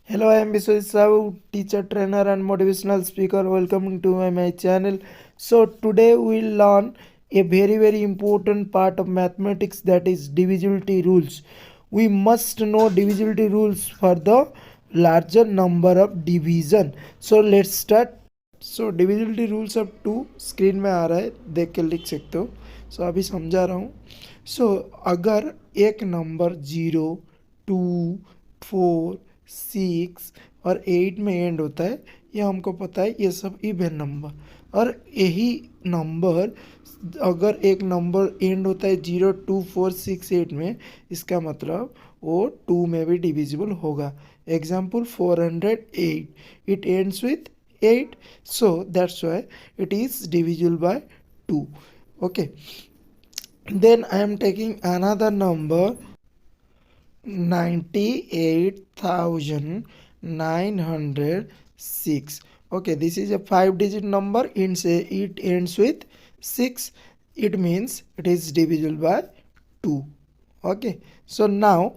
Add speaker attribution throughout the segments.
Speaker 1: Hello, I am Biswajit Sahu, teacher, trainer, and motivational speaker. Welcome to my channel. So today we will learn a very important part of mathematics, that is divisibility rules. We must know divisibility rules for the larger number of division. So let's start. So divisibility rules अब to screen में आ रहा है, देख के लिख सकते हो. सो अभी समझा रहा हूँ. सो अगर एक नंबर 0, 2, 4, 6 और 8 में एंड होता है, ये हमको पता है, ये सब इवन नंबर. और यही नंबर अगर एक नंबर एंड होता है 0, 2, 4, 6, 8 में, इसका मतलब वो 2 में भी डिविजिबल होगा. Example 408, it ends with 8, so that's why it is divisible by 2. Okay, then I am taking another number 98,906. Okay, this is a 5-digit number. It ends with 6. It means it is divisible by 2. Okay, so now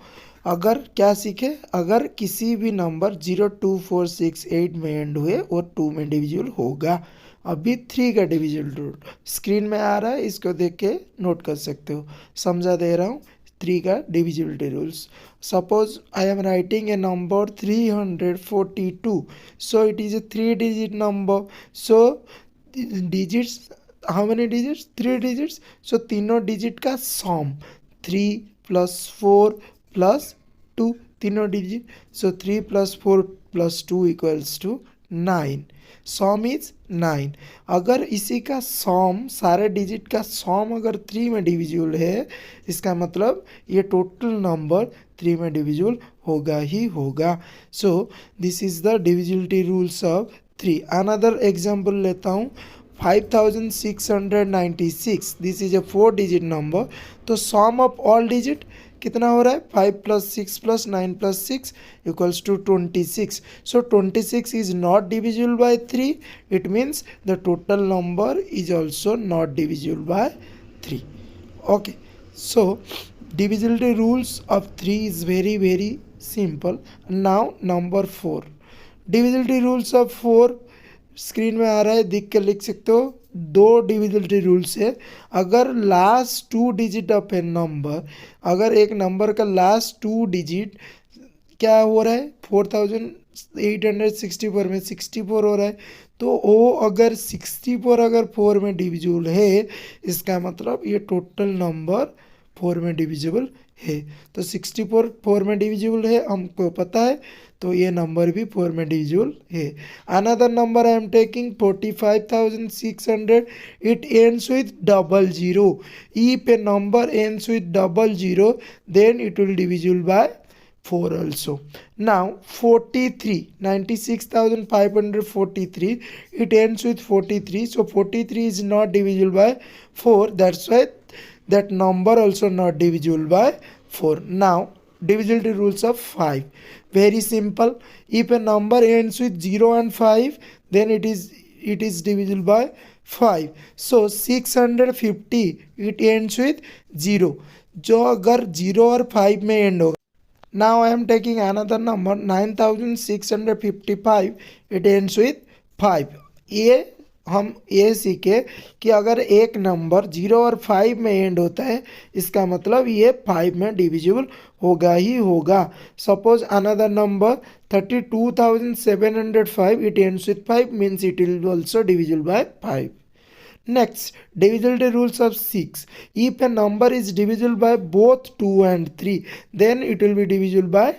Speaker 1: अगर क्या सीखे, अगर किसी भी number 0, 2, 4, 6, 8 में and हुए और 2 में डिविजिबल होगा. अभी 3 का डिविजिबल रूल स्क्रीन में आ रहा है, इसको देख के नोट कर सकते हो. समझा दे रहा हूँ 3 का divisibility rules. Suppose I am writing a number 342. So it is a 3-digit number. So digits, how many digits? 3 digits. So तीनों डिजिट का सम 3 + 4 + 2, तीनों डिजिट. सो 3 + 4 + 2 = 9. Some is 9. अगर इसी का सम, सारे डिजिट का सम अगर 3 में डिविजिबल है, इसका मतलब ये टोटल नंबर 3 में डिविजिबल होगा ही होगा. So this is the divisibility rules of 3. Another example लेता हूँ 5696. This is a 4-digit number. तो सम ऑफ ऑल डिजिट कितना हो रहा है? 5 + 6 + 9 + 6 = 26. So 26 is not divisible by 3. It means the total number is also not divisible by 3. Okay, so divisibility rules of 3 is very simple. Now number 4. divisibility rules of 4 screen में आ रहा है, देख के लिख सकते हो. 2 डिविजिबिलिटी रूल्स है. अगर last 2 digit of A number, अगर एक नंबर का लास्ट 2 डिजिट क्या हो रहा है, 4864 में 64 हो रहा है, तो वो अगर 64 अगर 4 में डिविजिबल है, इसका मतलब ये टोटल नंबर 4 में डिविजिबल है. तो 64 4 में डिविजिबल है, हमको पता है, तो ये नंबर भी 4 में डिविजिबल है. Another number I am taking 45,600. It ends with 00. If a number ends with 00, then it will divisible by 4 also. Now 43, 96,543. It ends with 43. So 43 is not divisible by 4. That's why that number also not divisible by 4. Now divisibility rules of 5. Very simple. If a number ends with 0 and 5, then it is divisible by 5. So 650, it ends with 0. जो अगर 0 और 5 में and होगा. Now I am taking another number 9655. It ends with 5. ये हम ये सीखे कि अगर एक नंबर 0 और 5 में एंड होता है, इसका मतलब ये 5 में डिविजिबल होगा ही होगा. Suppose another number 32,705. It ends with 5, means it will also divisible by 5. Next, divisibility rules of 6. If a number is divisible by both 2 and 3, then it will be divisible by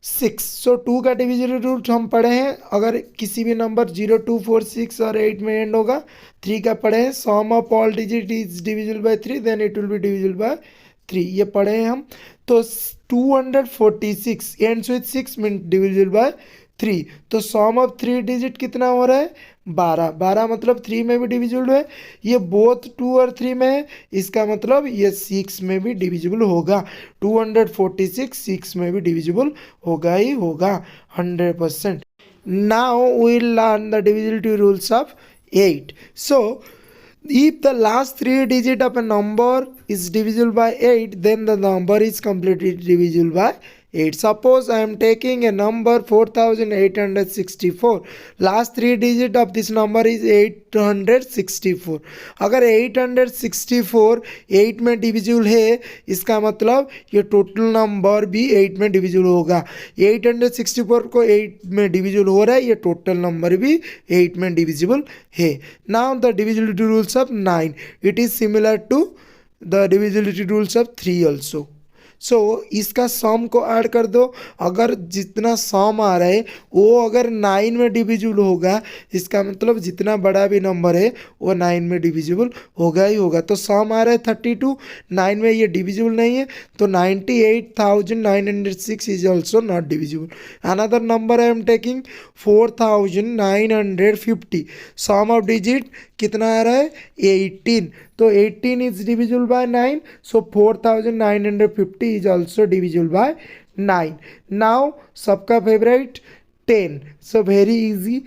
Speaker 1: 6. So 2 का divisibility rule हम पढ़े हैं. अगर किसी भी number 0, 2, 4, 6 और 8 में and होगा. 3 का पढ़े हैं, sum of all digit is divisible by 3, then it will be divisible by 3. ये पढ़े हैं हम. तो 246 ends with 6 mean divisible by 3. तो सम ऑफ 3 डिजिट कितना हो रहा है? 12. 12 मतलब 3 में भी डिविजिबल है. ये बोथ 2 और 3 में है, इसका मतलब ये 6 में भी डिविजिबल होगा. 246 6 में भी डिविजिबल होगा ही होगा 100%. Now we will learn the divisibility rules of 8. So if the last 3 digit of a number is divisible by 8, then the number is completely divisible by 8. Suppose I am taking a number 4864. Last 3 digit of this number is 864. अगर 864 8 में divisible है, इसका मतलब ये total number भी 8 में divisible होगा। 864 को 8 में डिविजिबल हो रहा है, ये टोटल नंबर भी 8 में डिविजिबल है। Now the divisibility rules of 9, it is similar to the divisibility rules of 3 also. So इसका सम को ऐड कर दो। अगर जितना सम आ रहा है वो अगर 9 में डिविजिबल होगा, इसका मतलब जितना बड़ा भी नंबर है वो 9 में डिविजिबल होगा ही होगा। तो सम आ रहा है 32, 9 में ये डिविजिबल नहीं है, तो 98,906 is also not divisible. Another number I am taking 4,950। Sum of digit कितना आ रहा है 18, तो 18 is divisible by 9, so 4,950 is also divisible by 9. Now सबका फेवरेट 10. So very easy.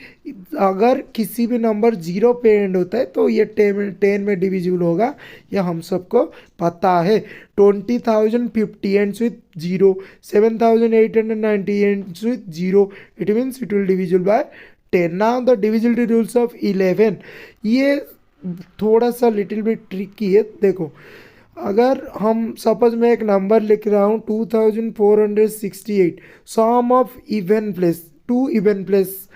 Speaker 1: अगर किसी भी नंबर 0 पे एंड होता है तो ये 10 में डिविजिबल होगा, यह हम सबको पता है। 20,050 ends with 0, 7,890 ends with 0, it means it will divisible by 10. Now the divisibility rules of 11, ये थोड़ा सा लिटिल बिट ट्रिकी है। देखो, अगर हम सपोज मैं एक नंबर लिख रहा हूँ 2468, sum of even place, 2 even place.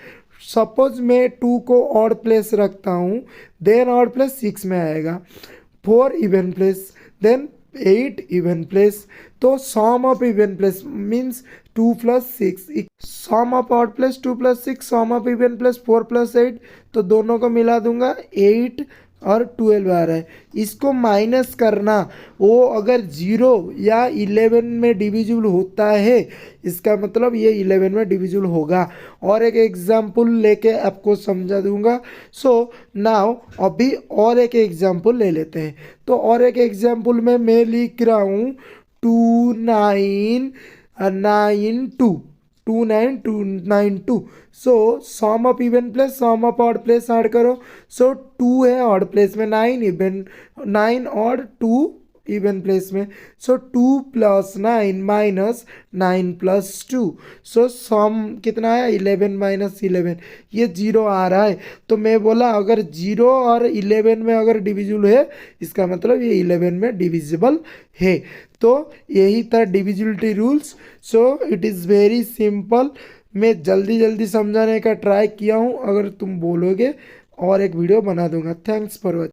Speaker 1: Suppose मैं 2 को ऑड प्लेस रखता हूँ, देन ऑड प्लेस 6 में आएगा। 4 even place, then 8 even place. तो sum of even place means 2 + 6, sum of odd place 2 + 6, sum of even place 4 + 8, तो दोनों को मिला दूंगा 8 और 12 आ रहा है। इसको माइनस करना, वो अगर 0 या 11 में डिविजिबल होता है, इसका मतलब ये 11 में डिविजिबल होगा। और एक एग्जाम्पल लेके आपको समझा दूंगा। सो नाउ अभी और एक एग्जाम्पल ले लेते हैं। तो और एक एग्जाम्पल में मैं लिख रहा हूँ 292। So sum of even place, sum of odd place add करो। सो 2 है ऑड प्लेस में, 9 ऑड, 2 इवन प्लेस में। सो 2 + 9 माइनस 9 + 2। सो सम कितना है 11 - 11, ये 0 आ रहा है। तो मैं बोला अगर 0 और 11 में अगर डिविजिबल है, इसका मतलब ये 11 में डिविजिबल है। तो यही था divisibility rules. So it is very simple. मैं जल्दी समझाने का ट्राई किया हूँ। अगर तुम बोलोगे और एक वीडियो बना दूंगा। Thanks for watching.